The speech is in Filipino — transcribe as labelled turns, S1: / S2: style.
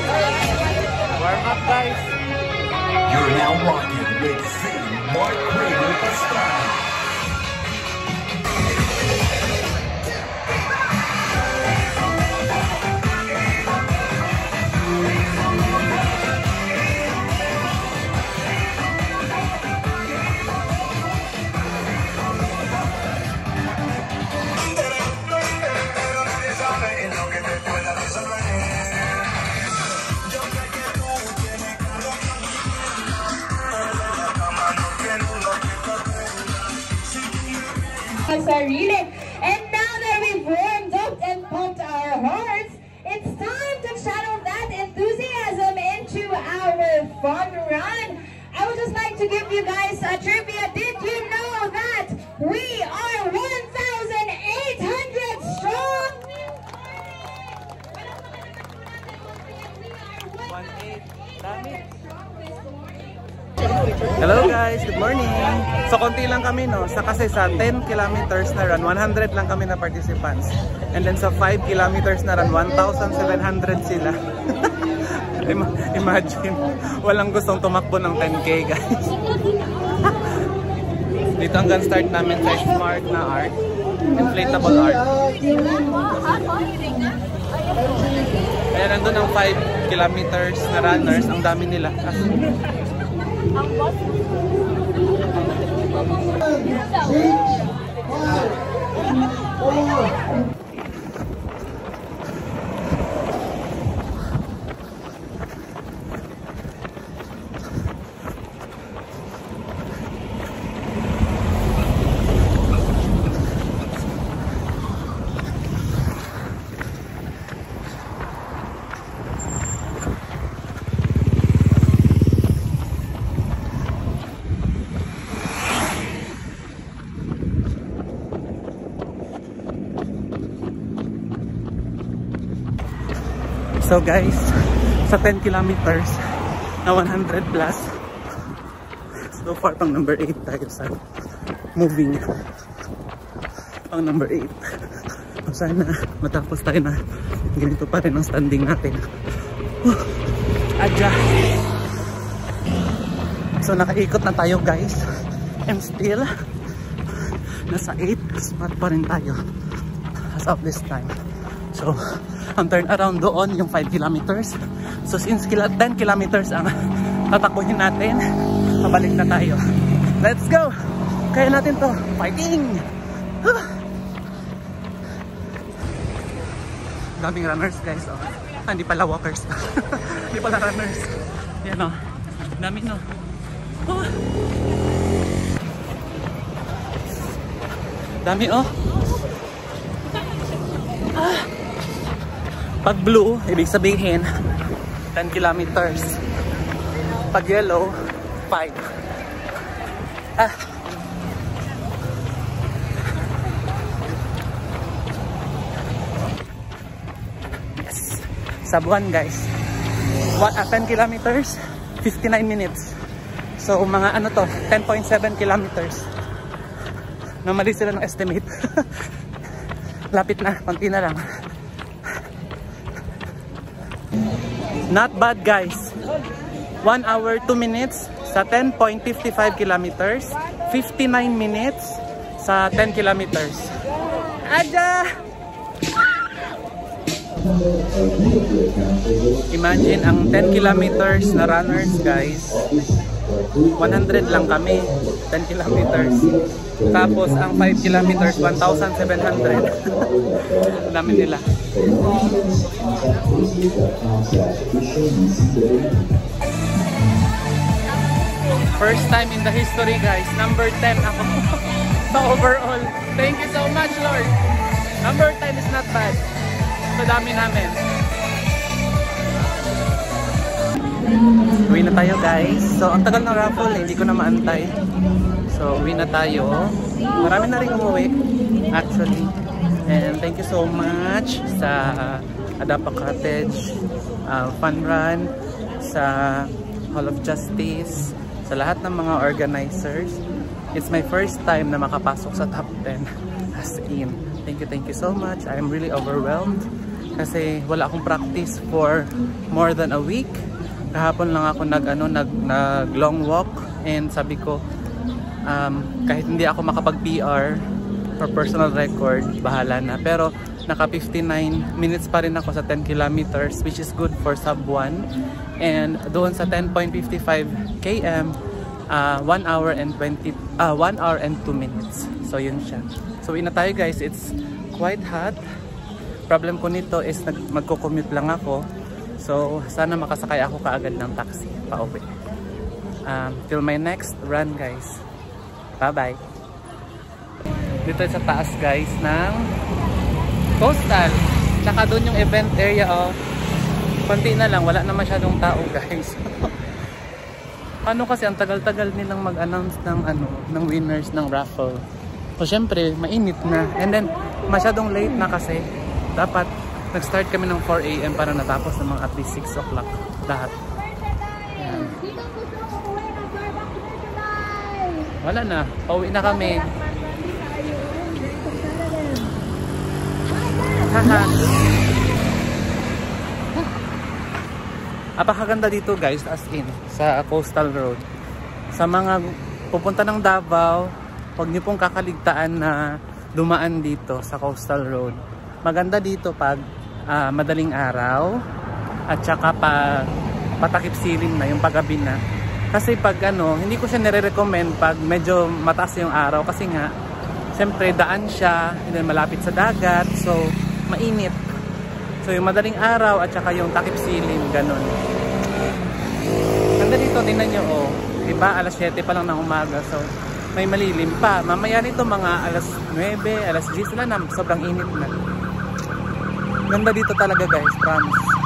S1: Warm up, guys.
S2: You're now rocking with Zane Mark Craver Pastrana.
S3: Sarili. And now that we've warmed up and pumped our hearts, it's time to channel that enthusiasm into our fun run. I would just like to give you guys a trivia. Did you know that we are 1,800 strong?
S1: Hello guys, good morning. So konti lang kami no, kasi sa 10 kilometers na run, 100 lang kami na participants. And then sa 5 kilometers na run, 1,700 sila. Imagine, walang gustong tumakbo ng 10K guys. Dito hanggang start namin sa smart na art, inflatable art. Kaya nandun ang 5 kilometers na runners, ang dami nila.
S3: Ang boss.
S1: So guys, sa 10 kilometers na 100 plus, so far pang number 8 tayo sa moving. Pang number 8. So sana matapos tayo na ganito pa rin ang standing natin. Adya. So nakaikot na tayo guys. And still, nasa 8 spot pa rin tayo as of this time. So, ang turn around doon yung 5 kilometers. So since 10 kilometers ang tatakbuhin natin, pabalik na tayo. Let's go! Kaya natin to. Fighting! Daming runners guys. Oh. Hindi pala walkers. Hindi pala runners. Yan o. Dami no. Dami oh. Pag blue, ibig sabihin 10 kilometers. Pag yellow, 5. Yes. Sa buwan guys. 10 kilometers, 59 minutes. So mga ano to, 10.7 kilometers. Normally sila ng estimate. Lapit na, konti na lang. Not bad guys. 1 hour 2 minutes sa 10.55 kilometers, 59 minutes sa 10 kilometers. Aja! Imagine ang 10 kilometers na runners guys. 100 lang kami, 10 kilometers. Tapos ang 5 kilometers, 1,700. Dami nila. First time in the history guys, number 10 ako. So overall, thank you so much Lord. Number 10 is not bad. So dami namin. Uwi na tayo guys. So ang tagal ng raffle, hindi ko na maantay. So uwi na tayo. Marami na rin umuwi actually. And thank you so much sa Adapa Cottage Fun Run, sa Hall of Justice, sa lahat ng mga organizers. It's my first time na makapasok sa top 10 as in. Thank you so much. I'm really overwhelmed kasi wala akong practice for more than a week. Kahapon lang ako nag long walk, and sabi ko kahit hindi ako makapag PR for personal record, bahala na. Pero naka 59 minutes pa rin ako sa 10 kilometers, which is good for sub 1. And doon sa 10.55 km, 1 hour and 2 minutes. So yun siya. So uwi na tayo guys. It's quite hot. Problem ko nito is magko-commute lang ako. So sana makasakay ako kaagad ng taxi pauwi. Till my next run guys. Bye bye. Dito sa taas guys ng Coastal. Tsaka doon yung event area konti na lang, wala na masyadong tao guys. Ano kasi ang tagal-tagal nilang mag-announce ng winners ng raffle. So syempre mainit na, and then masyadong late na kasi dapat nag-start kami ng 4 AM para natapos ng mga at least 6 o'clock lahat. Ayan. Wala na, pauwi na kami. Haha. Apakaganda dito guys, as in sa Coastal Road. Sa mga pupunta ng Davao, huwag niyo pong kakaligtaan na dumaan dito sa Coastal Road. Maganda dito pag madaling araw at saka pag patakip silim na, yung paggabi na. Kasi pag hindi ko siya nire-recommend pag medyo mataas yung araw, kasi nga siyempre daan siya, and then malapit sa dagat, so mainit. So yung madaling araw at saka yung takip silim, ganun. Ganda dito, tingnan nyo diba alas 7 pa lang ng umaga, so may malilim pa. Mamaya nito mga alas 9, alas 10 na, sobrang init na. Ganda dito talaga guys, promise.